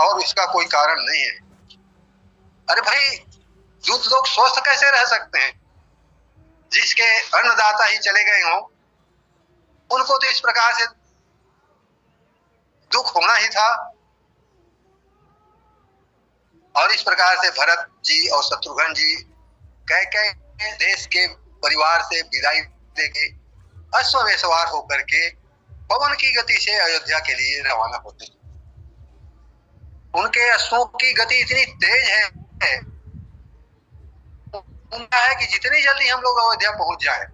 और इसका कोई कारण नहीं है। अरे भाई, दूत लोग स्वस्थ कैसे रह सकते हैं? जिसके अन्नदाता ही चले गए हों, उनको तो इस प्रकार से दुख होना ही था। और इस प्रकार से भरत जी और शत्रुघ्न जी कह देश के परिवार से विदाई देके अश्व में सवार होकर के पवन की गति से अयोध्या के लिए रवाना होते हैं। उनके अश्वों की गति इतनी तेज है, उनका है कि जितनी जल्दी हम लोग अयोध्या पहुंच जाए।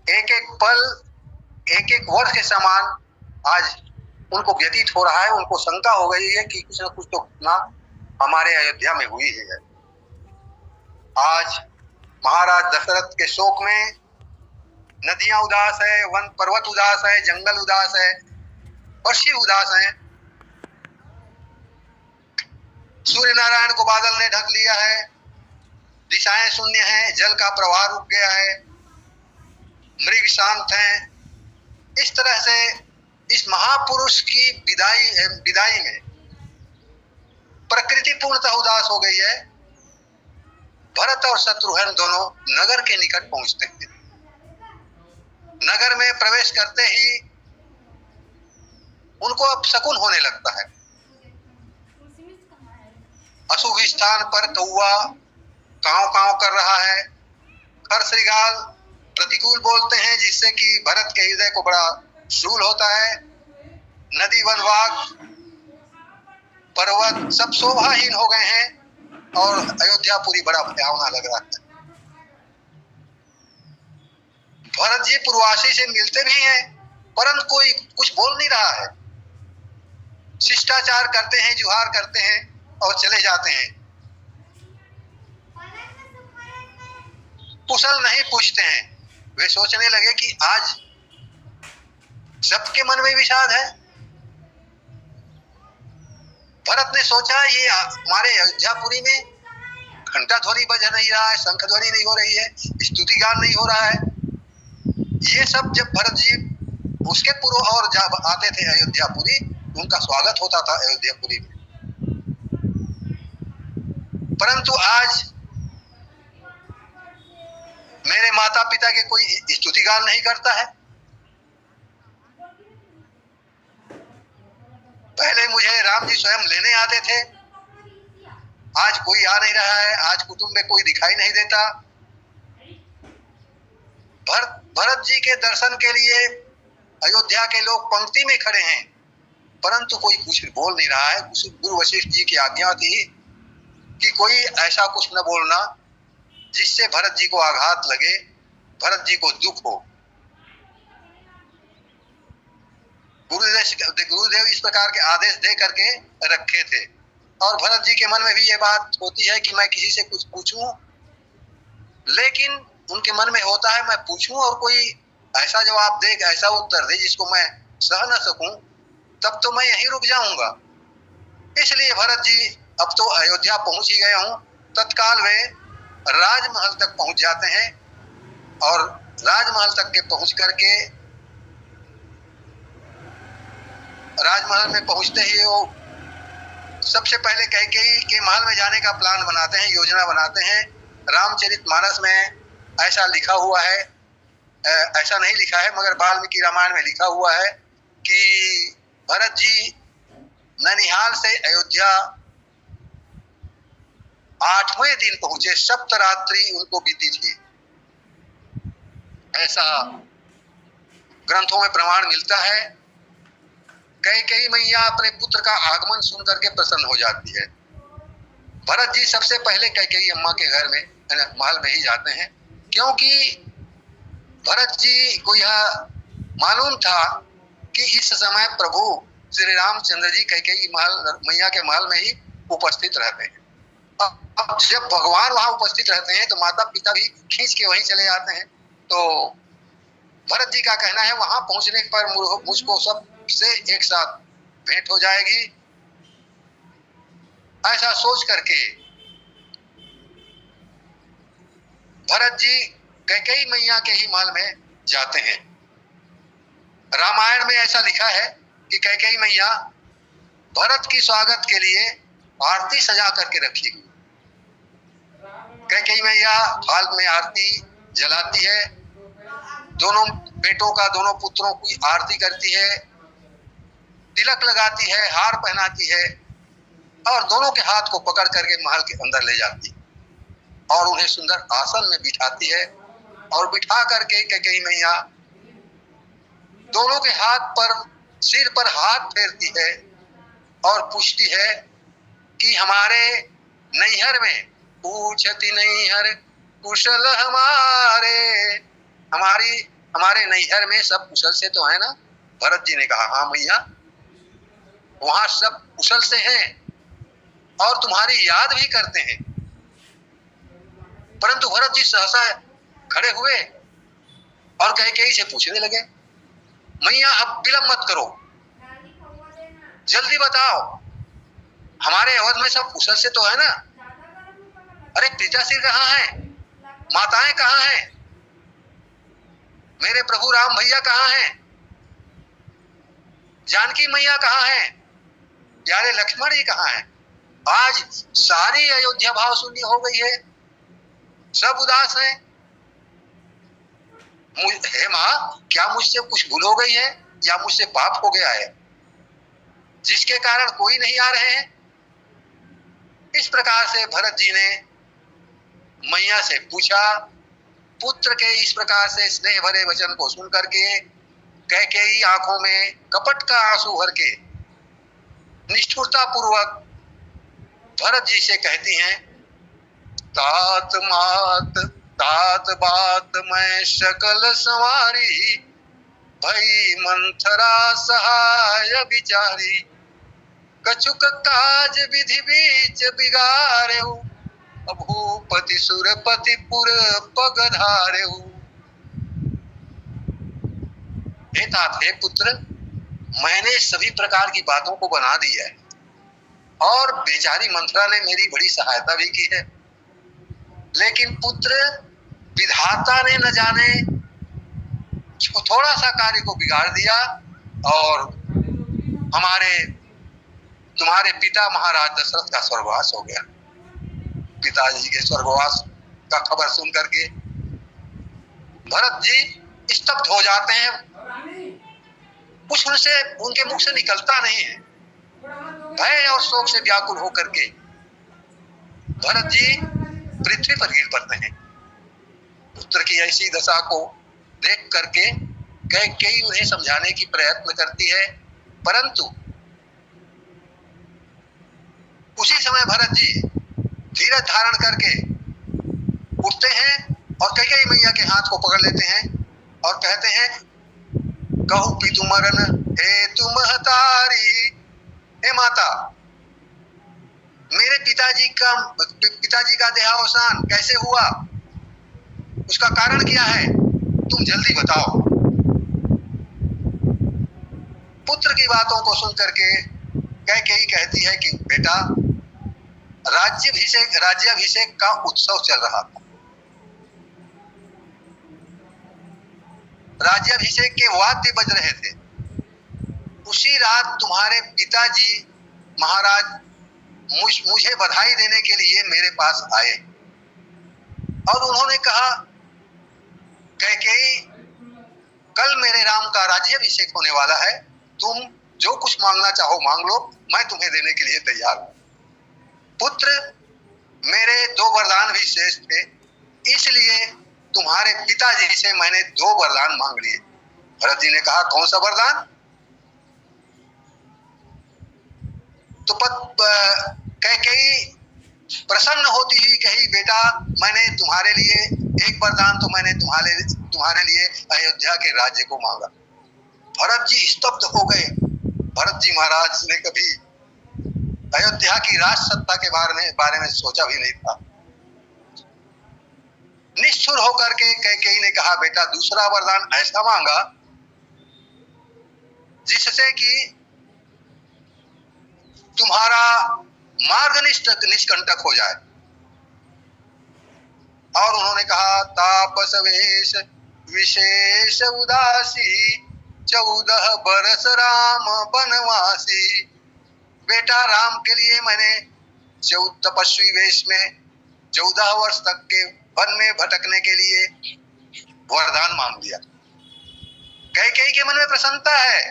एक एक पल, एक एक वर्ष के समान आज उनको व्यतीत हो रहा है। उनको शंका हो गई है कि कुछ न कुछ तो घटना हमारे अयोध्या में हुई है। आज महाराज दशरथ के शोक में नदियां उदास है, वन पर्वत उदास है, जंगल उदास है, पक्षी उदास है। सूर्य नारायण को बादल ने ढक लिया है, दिशाएं शून्य हैं, जल का प्रवाह रुक गया है, मृग शांत हैं। इस तरह से इस महापुरुष की विदाई में प्रकृति पूर्णतः उदास हो गई है। भरत और शत्रुघ्न दोनों नगर के निकट पहुंचते हैं। नगर में प्रवेश करते ही उनको अब शकुन होने लगता है। अशुभ स्थान पर कौवा कांव कांव कर रहा है, खरश्रृगाल प्रतिकूल बोलते हैं, जिससे कि भरत के हृदय को बड़ा शूल होता है। नदी वनवाग पर्वत सब शोभाहीन हो गए हैं और अयोध्यापुरी बड़ा भयावना लग रहा है। भरत जी पूर्वासी से मिलते भी हैं, परंतु कोई कुछ बोल नहीं रहा है। शिष्टाचार करते हैं, जुहार करते हैं और चले जाते हैं। कुशल नहीं पूछते हैं। वे सोचने लगे कि आज सबके मन में विषाद है। भरत ने सोचा ये हमारे अयोध्यापुरी में घंटा ध्वनि बज नहीं रहा है, शंख ध्वनि नहीं हो रही है, स्तुति गान नहीं हो रहा है। ये सब जब भरत जी उसके पूर्व और जब आते थे अयोध्यापुरी, उनका स्वागत होता था अयोध्यापुरी में। परंतु आज मेरे माता पिता के कोई स्तुति गान नहीं करता है। पहले मुझे राम जी स्वयं लेने आते थे, आज कोई आ नहीं रहा है। आज कुटुंब में कोई दिखाई नहीं देता। भरत जी के दर्शन के लिए अयोध्या के लोग पंक्ति में खड़े हैं, परंतु कोई कुछ बोल नहीं रहा है। गुरु वशिष्ठ जी की आज्ञा थी कि कोई ऐसा कुछ न बोलना जिससे भरत जी को आघात लगे, भरत जी को दुख हो। गुरुदेव इस प्रकार के आदेश दे करके रखे थे। और भरत जी के मन में भी ये बात होती है कि मैं किसी से कुछ पूछूं, लेकिन उनके मन में होता है मैं पूछूं और कोई ऐसा जवाब दे, ऐसा उत्तर दे जिसको मैं सह न सकूं, तब तो मैं यहीं रुक जाऊंगा। इसलिए भरत जी अब तो अयोध्या पहुंच ही गए हूं, तत्काल वे राजमहल तक पहुंच जाते हैं। और राजमहल तक के पहुंच करके राजमहल में पहुंचते ही वो सबसे पहले कैकेयी के महल में जाने का प्लान बनाते हैं, योजना बनाते हैं। रामचरितमानस में ऐसा लिखा हुआ है, ऐसा नहीं लिखा है मगर वाल्मीकि रामायण में लिखा हुआ है कि भरत जी ननिहाल से अयोध्या 8वें दिन पहुंचे, सप्तरात्रि उनको बीती थी। ऐसा ग्रंथों में प्रमाण मिलता है। कैकेयी मैया अपने पुत्र का आगमन सुन करके प्रसन्न हो जाती है। भरत जी सबसे पहले कैकेयी अम्मा के घर में महल में ही जाते हैं, क्योंकि भरत जी को यह मालूम था कि इस समय प्रभु श्री रामचंद्र जी कैकेयी मैया के महल में ही उपस्थित रहते हैं। अब जब भगवान वहां उपस्थित रहते हैं तो माता पिता भी खींच के वहीं चले जाते हैं। तो भरत जी का कहना है वहां पहुंचने पर मुझको सबसे एक साथ भेंट हो जाएगी। ऐसा सोच करके भरत जी कैकेयी मैया के ही महल में जाते हैं। रामायण में ऐसा लिखा है कि कैकेयी मैया भरत की स्वागत के लिए आरती सजा करके रखी हुई। कैकेयी मैया हाल में आरती जलाती है, दोनों बेटों का, दोनों पुत्रों की आरती करती है, तिलक लगाती है, हार पहनाती है और दोनों के हाथ को पकड़ करके महल के अंदर ले जाती है और उन्हें सुंदर आसन में बिठाती है और बिठा करके कैकेयी मैया दोनों के हाथ पर, सिर पर हाथ फेरती है और पूछती है कि हमारे नैहर में, पूछती नैहर कुशल हमारे नैहर में सब कुशल से तो है ना? भरत जी ने कहा हाँ मैया, वहां सब कुशल से हैं और तुम्हारी याद भी करते हैं। परंतु भरत जी सहसा खड़े हुए और कैकेयी से पूछने लगे, मैया अब विलंब मत करो, जल्दी बताओ, हमारे अवध में सब कुशल से तो है ना? अरे पिताश्री कहाँ हैं? माताएं कहाँ हैं? मेरे प्रभु राम भैया कहाँ हैं? जानकी मैया कहाँ हैं? प्यारे लक्ष्मण जी कहाँ हैं? आज सारी अयोध्या भाव शून्य हो गई है, सब उदास हैं। हे माँ, क्या मुझसे कुछ भूल हो गई है या मुझसे पाप हो गया है जिसके कारण कोई नहीं आ रहे हैं? इस प्रकार से भरत जी ने मैया से पूछा। पुत्र के इस प्रकार से स्नेह भरे वचन को सुन करके कैकेयी आंखों में कपट का आंसू भर के निष्ठुरता पूर्वक भरत जी से कहती हैं, तात बात मैं शकल संवारी, भई मंथरा सहाय बिचारी, कछुक काज विधि बीच बिगारेऊ, भूपति सुरपति पुर पगधारेऊ। हे तात, हे पुत्र, मैंने सभी प्रकार की बातों को बना दिया है और बेचारी मंथरा ने मेरी बड़ी सहायता भी की है, लेकिन पुत्र विधाता ने न जाने थोड़ा सा कार्य को बिगाड़ दिया और तुम्हारे पिता महाराज दशरथ का स्वर्गवास हो गया। पिताजी के स्वर्गवास का खबर सुन करके भरत जी स्तब्ध हो जाते हैं, कुछ उनके मुख से निकलता नहीं है। भय और शोक से व्याकुल होकर के भरत जी पृथ्वी पर गिर पड़ते हैं। पुत्र की ऐसी दशा को देख करके कैकेयी उन्हें समझाने की प्रयत्न करती है, परंतु उसी समय भरत जी धीरज धारण करके उठते हैं और कैकेयी मैया के हाथ को पकड़ लेते हैं और कहते हैं, कहू पितु मरन हे तुम हतारी। हे माता, मेरे पिताजी का देहावसान कैसे हुआ, उसका कारण क्या है, तुम जल्दी बताओ। पुत्र की बातों को सुन करके कैकेयी कहती है कि बेटा, राज्याभिषेक का उत्सव चल रहा था। राज्याभिषेक के वाद्य बज रहे थे। उसी रात तुम्हारे पिताजी महाराज मुझे बधाई देने के लिए मेरे पास आए और उन्होंने कहा, कैकेयी, कल मेरे राम का राज्याभिषेक होने वाला है, तुम जो कुछ मांगना चाहो मांग लो, मैं तुम्हें देने के लिए तैयार हूं। पुत्र, मेरे 2 वरदान भी शेष थे, इसलिए तुम्हारे पिताजी से मैंने 2 वरदान मांग लिए। भरत जी ने कहा, कौन सा वरदान? तो कैकेयी प्रसन्न होती ही कही, बेटा, मैंने तुम्हारे लिए एक वरदान तो मैंने तुम्हारे लिए अयोध्या के राज्य को मांगा। भरत जी स्तब्ध हो गए। भरत जी महाराज ने कभी अयोध्या की राज सत्ता के बारे में सोचा भी नहीं था। निष्ठुर होकर के कैकेयी ने कहा, बेटा, दूसरा वरदान ऐसा मांगा जिससे कि तुम्हारा मार्ग निष्कंटक हो जाए। और उन्होंने कहा, तापस वेश विशेष उदासी, 14 बरस राम बनवासी। बेटा राम के लिए मैंने तपस्वी वेश में 14 वर्ष तक के वन में भटकने के लिए वरदान मांग लिया। कैकेयी के मन में प्रसन्नता है,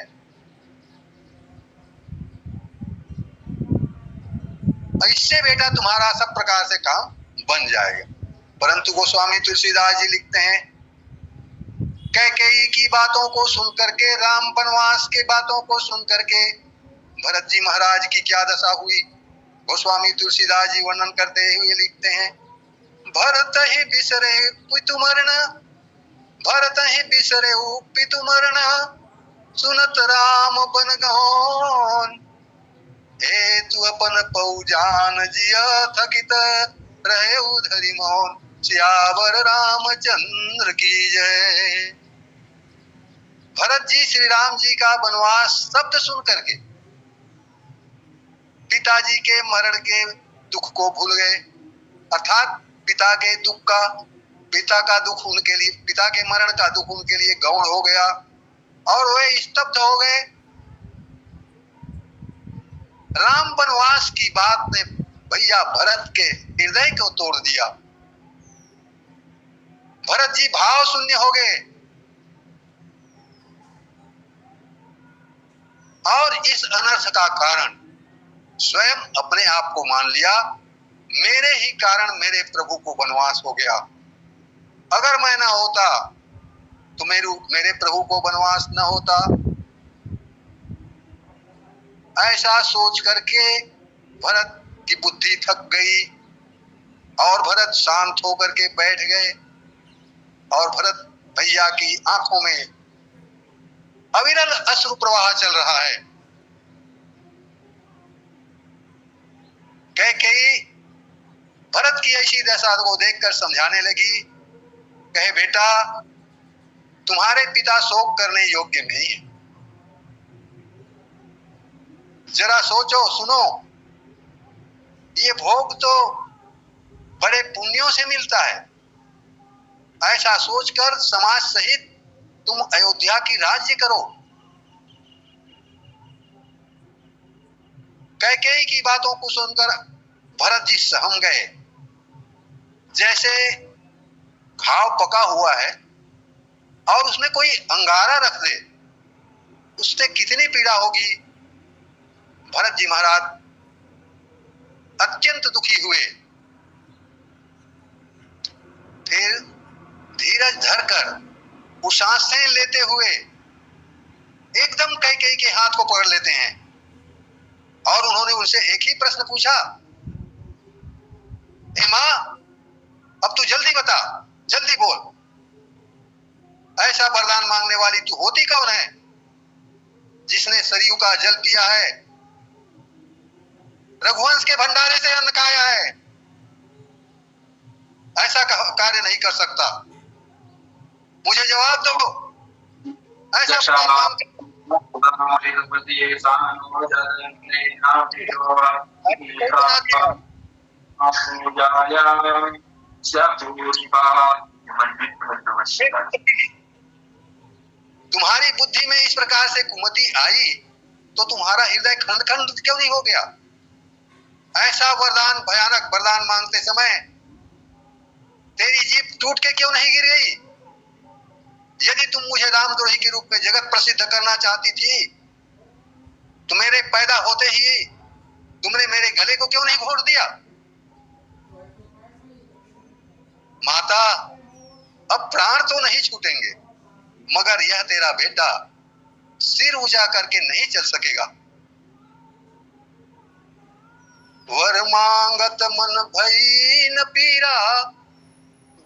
इससे बेटा तुम्हारा सब प्रकार से काम बन जाएगा। परंतु गोस्वामी तुलसीदास जी लिखते हैं, कैकेयी की बातों को सुनकर के, राम वनवास के बातों को सुनकर के भरत जी महाराज की क्या दशा हुई। गोस्वामी तुलसीदास जी वर्णन करते हुए लिखते हैं, भरत ही बिसरे पितु मरण, भरत ही बिसरे पितु मरण, सुनत राम बन गौन। हे तू अपन पौजान जिया थकित रहे उधरी मौन, सियावर रामचंद्र की जय। भरत जी श्री राम जी का वनवास शब्द सुन करके पिताजी के मरण के दुख को भूल गए, अर्थात पिता के दुख का, पिता का दुख उनके लिए, पिता के मरण का दुख उनके लिए गौण हो गया और वे स्तब्ध हो गए। राम वनवास की बात ने भैया भरत के हृदय को तोड़ दिया। भरत जी भाव शून्य हो गए और इस अनर्थ का कारण स्वयं अपने आप को मान लिया, मेरे ही कारण मेरे प्रभु को वनवास हो गया। अगर मैं ना होता तो मेरे प्रभु को वनवास न होता। ऐसा सोच करके भरत की बुद्धि थक गई और भरत शांत होकर के बैठ गए और भरत भैया की आंखों में अविरल अश्रु प्रवाह चल रहा है। कैकेयी भरत की ऐसी दशा को देखकर समझाने लगी, कहे बेटा तुम्हारे पिता शोक करने योग्य नहीं है, जरा सोचो सुनो, ये भोग तो बड़े पुण्यों से मिलता है। ऐसा सोचकर समाज सहित तुम अयोध्या की राज्य करो। कैकेयी की बातों को सुनकर भरत जी सहम गए। जैसे घाव पका हुआ है और उसमें कोई अंगारा रख दे, उससे कितनी पीड़ा होगी। भरत जी महाराज अत्यंत दुखी हुए। फिर धीरज धरकर सांसें लेते हुए एकदम कैकेयी के हाथ को पकड़ लेते हैं और उन्होंने उनसे एक ही प्रश्न पूछा, ए मां अब तू जल्दी बता, जल्दी बोल, ऐसा वरदान मांगने वाली तू होती कौन है जिसने सरयू का जल पिया है, रघुवंश के भंडारे से अन्न खाया है। ऐसा कार्य नहीं कर सकता, मुझे जवाब दो। ऐसा तुम्हारी बुद्धि में इस प्रकार से कुमति आई तो तुम्हारा हृदय खंड खंड क्यों नहीं हो गया। ऐसा वरदान, भयानक वरदान मांगते समय तेरी जीभ टूट के क्यों नहीं गिर गई। यदि तुम मुझे रामद्रोही के रूप में जगत प्रसिद्ध करना चाहती थी तो मेरे पैदा होते ही तुमने मेरे गले को क्यों नहीं घोट दिया। माता अब प्राण तो नहीं छूटेंगे मगर यह तेरा बेटा सिर ऊंचा करके नहीं चल सकेगा। वर मांगत मन भई न पीरा,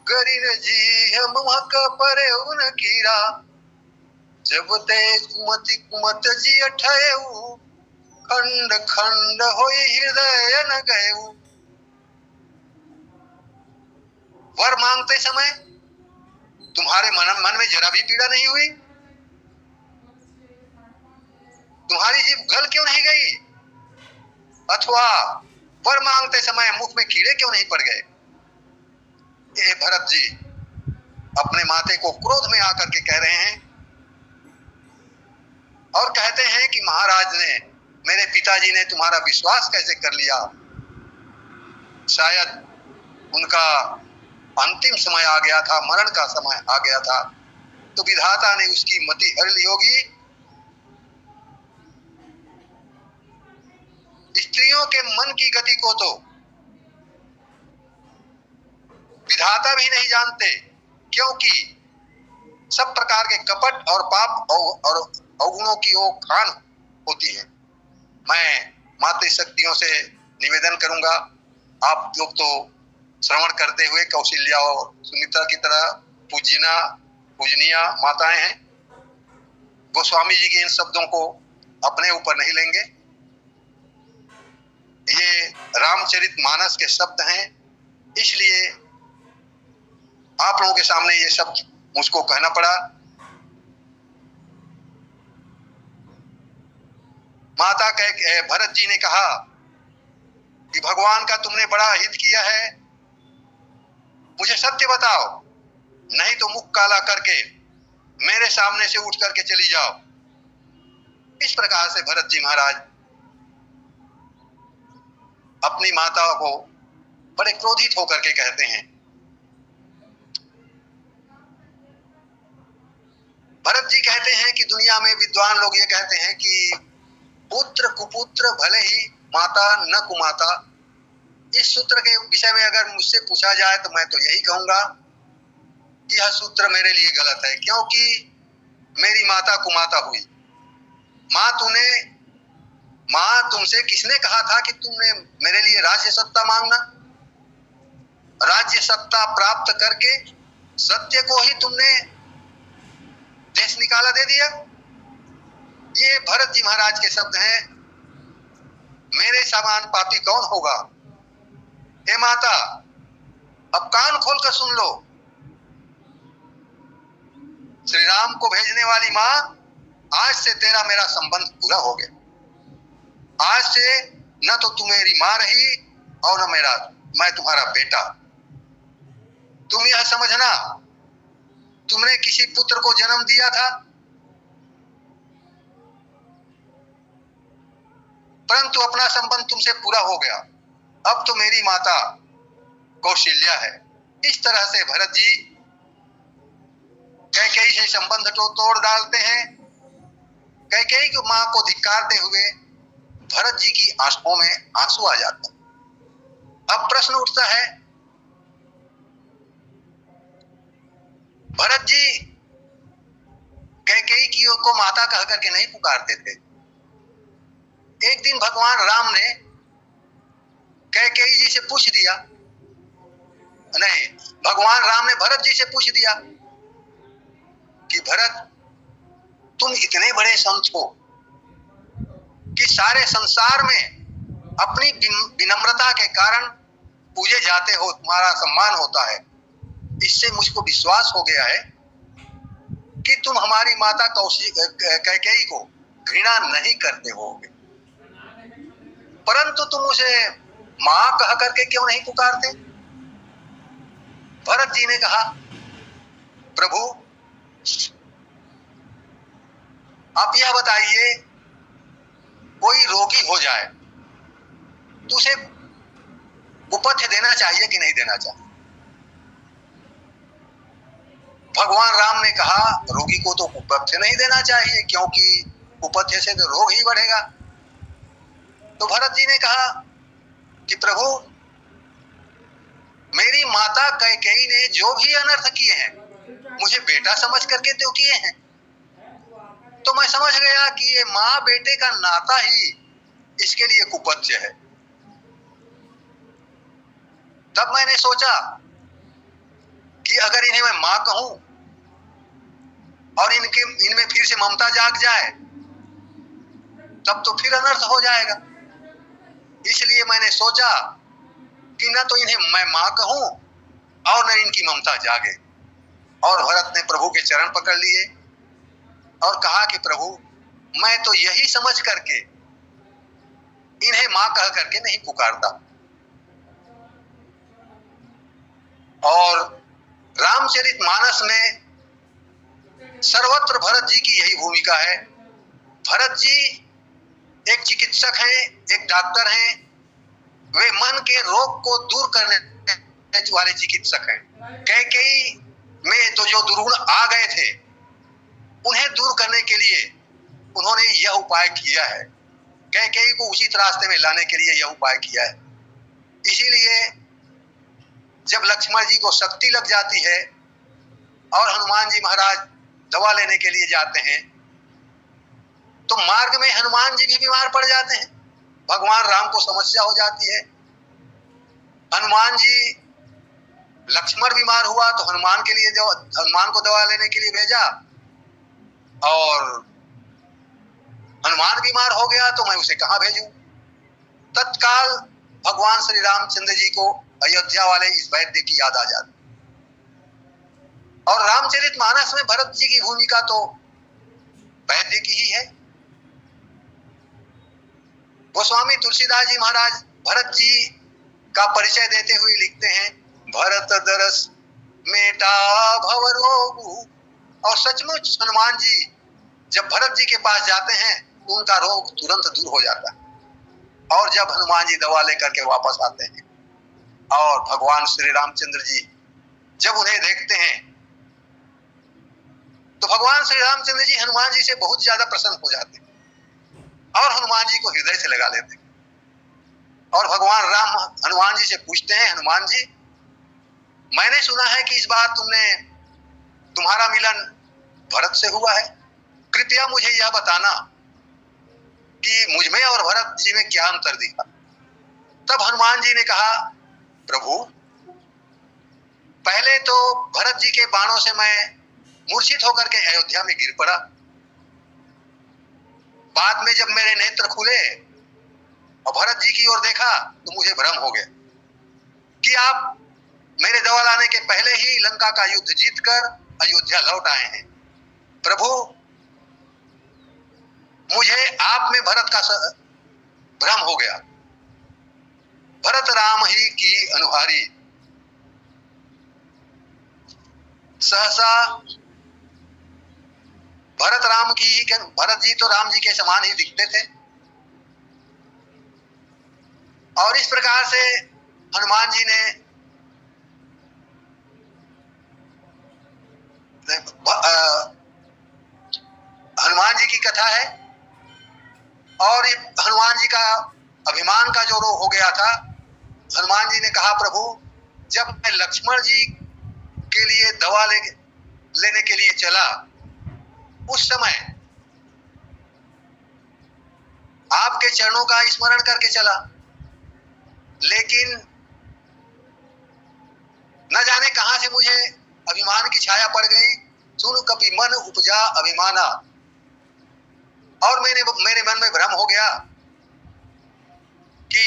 गरिन जी हम हक परे उन कीरा। जब ते कुमति कुमत जी अठयऊ, खंड खंड होई हृदय न गयऊ। वर मांगते समय तुम्हारे मन में जरा भी पीड़ा नहीं हुई, तुम्हारी जीभ गल क्यों नहीं गई, अथवा वर मांगते समय मुख में कीड़े क्यों नहीं पड़ गए। ये भरत जी अपने माते को क्रोध में आकर के कह रहे हैं, और कहते हैं कि महाराज ने, मेरे पिताजी ने तुम्हारा विश्वास कैसे कर लिया? शायद उनका अंतिम समय आ गया था, मरण का समय आ गया था, तो विधाता ने उसकी मति हर ली होगी। स्त्रियों के मन की गति को तो विधाता भी नहीं जानते, क्योंकि सब प्रकार के कपट और पाप और अवगुणों की वो खान होती है। मैं मातृशक्तियों से निवेदन करूंगा, आप लोग तो श्रवण करते हुए कौशल्या और सुमित्रा की तरह पूजनीय माताएं हैं। गोस्वामी जी के इन शब्दों को अपने ऊपर नहीं लेंगे, ये रामचरितमानस के शब्द हैं, इसलिए आप लोगों के सामने ये शब्द मुझको कहना पड़ा। माता कह भरत जी ने कहा कि भगवान का तुमने बड़ा हित किया है, मुझे सत्य बताओ, नहीं तो मुख काला करके मेरे सामने से उठ करके चली जाओ। इस प्रकार से भरत जी महाराज अपनी माता को बड़े क्रोधित होकर के कहते हैं। भरत जी कहते हैं कि दुनिया में विद्वान लोग ये कहते हैं कि पुत्र कुपुत्र भले ही, माता न कुमाता। इस सूत्र के विषय में अगर मुझसे पूछा जाए तो मैं तो यही कहूंगा कि यह सूत्र मेरे लिए गलत है, क्योंकि मेरी माता कुमाता हुई। माँ तुमसे किसने कहा था कि तुमने मेरे लिए राज्य सत्ता मांगना? राज्य सत्ता प्राप्त करके सत्य को ही तुमने देश निकाला दे दिया। ये भरत जी महाराज के शब्द हैं। मेरे समान पापी कौन होगा? हे माता, अब कान खोल कर सुन लो। श्री राम को भेजने वाली माँ, आज से तेरा मेरा संबंध पूरा हो गया। आज से न तो तू मेरी माँ रही और न मैं तुम्हारा बेटा। तुम यह समझना, तुमने किसी पुत्र को जन्म दिया था, परंतु अपना संबंध तुमसे पूरा हो गया। अब तो मेरी माता कौशल्या है। इस तरह से भरत जी कैकेयी से संबंध तो तोड़ डालते हैं। कैकेयी की मां को धिक्कारते हुए भरत जी की आंखों में आंसू आ जाते हैं। अब प्रश्न उठता है, भरत जी कैकेयी को माता कह करके नहीं पुकारते थे। एक दिन भगवान राम ने कैकेयी जी से पूछ दिया, नहीं, भगवान राम ने भरत जी से पूछ दिया कि भरत, तुम इतने बड़े संत हो कि सारे संसार में अपनी विनम्रता के कारण पूजे जाते हो, तुम्हारा सम्मान होता है। इससे मुझको विश्वास हो गया है कि तुम हमारी माता कैकेयी को घृणा नहीं करते होगे, परंतु तुम उसे मां कह करके क्यों नहीं पुकारते? भरत जी ने कहा, प्रभु आप यह बताइए, कोई रोगी हो जाए तो उसे कुपथ्य देना चाहिए कि नहीं देना चाहिए? भगवान राम ने कहा, रोगी को तो कुपथ्य नहीं देना चाहिए, क्योंकि कुपथ्य से तो रोग ही बढ़ेगा। तो भरत जी ने कहा कि प्रभु, मेरी माता कैकेयी ने जो भी अनर्थ किए हैं, मुझे बेटा समझ करके तो किए हैं। तो मैं समझ गया कि ये माँ बेटे का नाता ही इसके लिए कुपथ्य है। तब मैंने सोचा कि अगर इन्हें मैं माँ कहूं और इनमें फिर से ममता जाग जाए, तब तो फिर अनर्थ हो जाएगा। इसलिए मैंने सोचा कि न तो इन्हें मैं माँ कहूं और न इनकी ममता जागे। और भरत ने प्रभु के चरण पकड़ लिए और कहा कि प्रभु, मैं तो यही समझ करके इन्हें माँ कह करके नहीं पुकारता। और रामचरितमानस में सर्वत्र भरत जी की यही भूमिका है। भरत जी एक चिकित्सक हैं, एक डॉक्टर हैं, वे मन के रोग को दूर करने वाले चिकित्सक हैं। कैकेयी में तो जो दुर्गुण आ गए थे उन्हें दूर करने के लिए उन्होंने यह उपाय किया है, कैकेयी को उचित रास्ते में लाने के लिए यह उपाय किया है। इसीलिए जब लक्ष्मण जी को शक्ति लग जाती है और हनुमान जी महाराज दवा लेने के लिए जाते हैं तो मार्ग में हनुमान जी भी बीमार पड़ जाते हैं। भगवान राम को समस्या हो जाती है। हनुमान जी, लक्ष्मण बीमार हुआ तो हनुमान को दवा लेने के लिए भेजा और हनुमान बीमार हो गया तो मैं उसे कहां भेजूं। तत्काल भगवान श्री रामचंद्र जी को अयोध्या वाले इस वैद्य की याद आ जाती। और रामचरितमानस में भरत जी की भूमिका तो वैद्य की ही है। गोस्वामी तुलसीदास जी महाराज भरत जी का परिचय देते हुए लिखते हैं, भरत दरस मेटा भव रोग। और सचमुच हनुमान जी जब भरत जी के पास जाते हैं तो उनका रोग तुरंत दूर हो जाता है। और जब हनुमान जी दवा लेकर के वापस आते हैं और भगवान श्री रामचंद्र जी जब उन्हें देखते हैं तो भगवान श्री रामचंद्र जी हनुमान जी से बहुत ज्यादा प्रसन्न हो जाते हैं और हनुमान जी को हृदय से लगा लेते हैं। और भगवान राम हनुमान जी से पूछते हैं, हनुमान जी मैंने सुना है कि इस बार तुम्हारा मिलन भरत से हुआ है, कृपया मुझे यह बताना कि मुझ में और भरत जी में क्या अंतर दिखा। तब हनुमान जी ने कहा, प्रभु पहले तो भरत जी के बाणों से मैं मूर्छित होकर के अयोध्या में गिर पड़ा। बाद में जब मेरे नेत्र खुले और भरत जी की ओर देखा तो मुझे भ्रम हो गया कि आप मेरे दवा लाने के पहले ही लंका का युद्ध जीतकर अयोध्या लौट आए हैं। प्रभु मुझे आप में भरत का भ्रम हो गया। भरत राम ही की अनुहारी, सहसा भरत जी तो राम जी के समान ही दिखते थे। और इस प्रकार से हनुमान जी ने हनुमान जी की कथा है। और हनुमान जी का अभिमान का जो रोग हो गया था, हनुमान जी ने कहा, प्रभु जब मैं लक्ष्मण जी के लिए दवा लेने के लिए चला उस समय आपके चरणों का स्मरण करके चला, लेकिन न जाने कहां से मुझे अभिमान की छाया पड़ गई। सुन कपि मन उपजा अभिमाना। और मेरे मन में भ्रम हो गया कि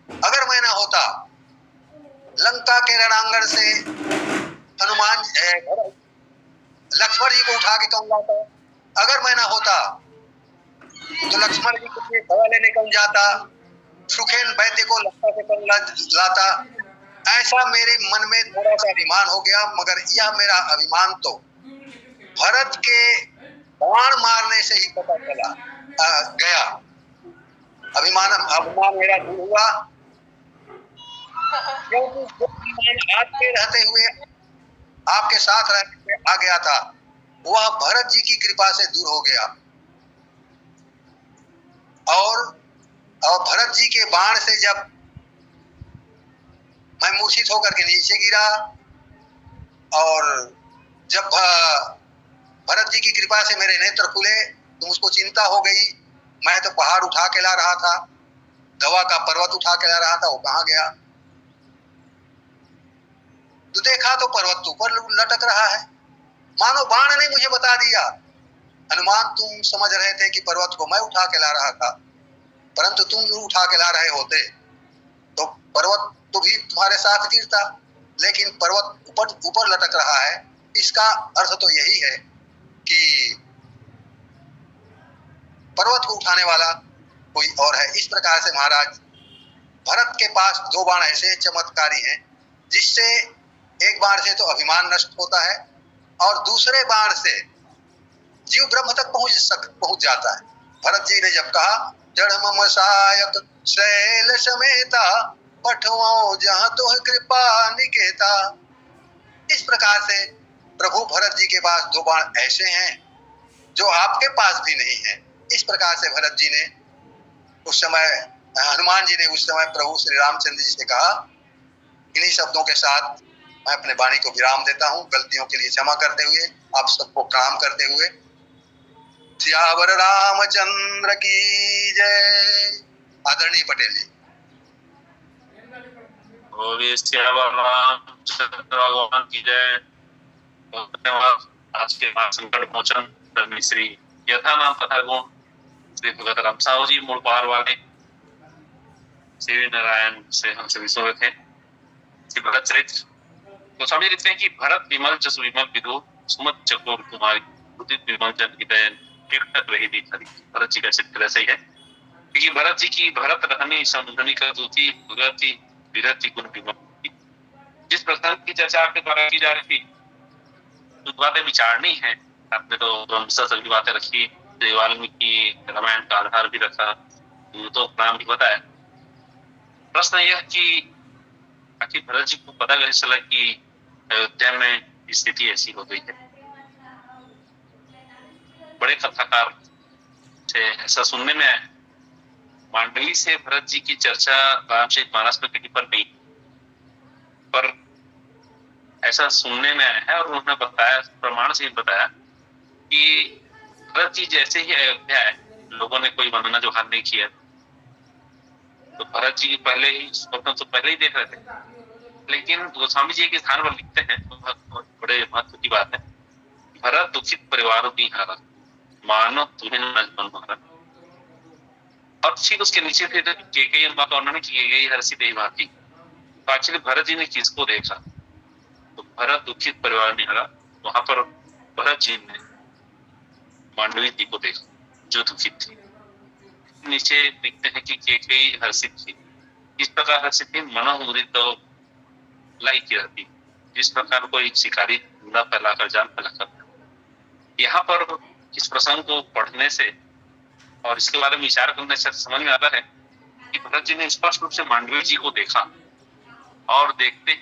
अगर मैं ना होता लंका के रणांगण से हनुमान लक्ष्मण जी को उठा के कौन लाता, अगर मैं ना होता तो लक्ष्मण जी को दवा लेने कौन जाता, सुखेन वैद्य को लंका से कौन लाता। ऐसा मेरे मन में थोड़ा सा अभिमान हो गया, मगर यह मेरा अभिमान तो भरत के बाण मारने से ही पता चला गया। अभिमान मेरा दूर हुआ, क्योंकि आपके रहते हुए आपके साथ रहते आ गया था, वह भरत जी की कृपा से दूर हो गया। और भरत जी के बाण से जब मैं मूर्छित होकर के नीचे गिरा और जब भरत जी की कृपा से मेरे नेत्र खुले तो मुझको चिंता हो गई। मैं तो पहाड़ उठा के ला रहा था, दवा का पर्वत उठा के ला रहा था, वो कहाँ गया। तो देखा तो पर्वत ऊपर लटक रहा है, मानो बाण ने मुझे बता दिया, हनुमान तुम समझ रहे थे कि पर्वत को मैं उठा के ला रहा था, परंतु तुम जो उठा के ला रहे होते तो पर्वत तो भी तुम्हारे साथ गिरता, लेकिन पर्वत ऊपर लटक रहा है। इसका अर्थ तो यही है कि पर्वत को उठाने वाला कोई और है। इस प्रकार से महाराज भरत के पास दो बाण ऐसे चमत्कारी हैं जिससे एक बाण से तो अभिमान नष्ट होता है और दूसरे बाण से जीव ब्रह्म तक पहुंच जाता है। भरत जी ने जब कहा जड़ मम सायक शैल समेता पठुओ जहाँ तो कृपा निकेता, इस प्रकार से प्रभु भरत जी के पास दो बाण ऐसे हैं जो आपके पास भी नहीं है। इस प्रकार से भरत जी ने उस समय, हनुमान जी ने उस समय प्रभु श्री रामचंद्र जी से कहा, इन्हीं शब्दों के साथ मैं अपने वाणी को विराम देता हूँ, गलतियों के लिए क्षमा करते हुए, आप सबको प्रणाम करते हुए। सियावर रामचंद्र की जय। आदरणीय पटेल जी। सियावर रामचंद्र भगवान की जय। धन्यवाद। आज के संकट मोचन धर्मी श्री यथा नाम कथा गुण श्री भगत राम साहू जी मूल पार वाले श्री नारायण से हम सभी सुन रहे थे श्री भरत चरित्र। तो स्वामी लिखते हैं कि भरत विमल जस विमल विदु सुमत चकोर कुमारी उदित विमल जन हृदय टिकटक रही दिखारी। भरत जी का चित्र ऐसा ही है, क्योंकि भरत जी की भरत रहनी समझनी का दूती भगति विरति गुण विमल। जिस प्रसंग की चर्चा आपके द्वारा की जा रही थी, कुछ बातें विचारनी है। आपने तो ब्रह्मसा सभी बातें रखी, वाल्मीकि रामायण का आधार भी रखा, तो नाम भी बताया। प्रश्न यह कि आखिर भरत जी को पता कैसे चला कि अयोध्या में स्थिति ऐसी हो गई है। बड़े कथाकार से ऐसा सुनने में आया। मांडवी से भरत जी की चर्चा रामचरितमानस में कहीं पर नहीं, पर ऐसा सुनने में आया है और उन्होंने बताया, प्रमाण से ही बताया कि भरत जी जैसे ही अयोध्या आए, लोगों ने कोई वंदना जोहार नहीं किया, तो भरत जी पहले ही स्वप्न तो पहले ही देख रहे थे। लेकिन गोस्वामी जी के स्थान पर लिखते हैं, तो बड़े महत्व की बात है, भरत दुखित परिवारों की हारा मानो तुम्हें मन मारा। और ठीक उसके नीचे फिर केकई अम्मा का वर्णन की गई हर्षी देवी भाती। तो एक्चुअली भरत जी ने किसको देखा, तो भरत दुखित परिवार ने हारा, वहां पर भरत जी ने मांडवी जी को देखा जो दुखित थी। नीचे लिखते हैं कि केकई हर्षित थी। इस प्रकार हर्षित थी मनोमुदित तो लाई की रहती, जिस प्रकार कोई शिकारी धुंधा फैलाकर जान फैलाकर। यहाँ पर इस प्रसंग को पढ़ने से और इसके बारे में विचार करने से समझ में आता है कि भरत जी ने स्पष्ट रूप से मांडवी जी को देखा और देखते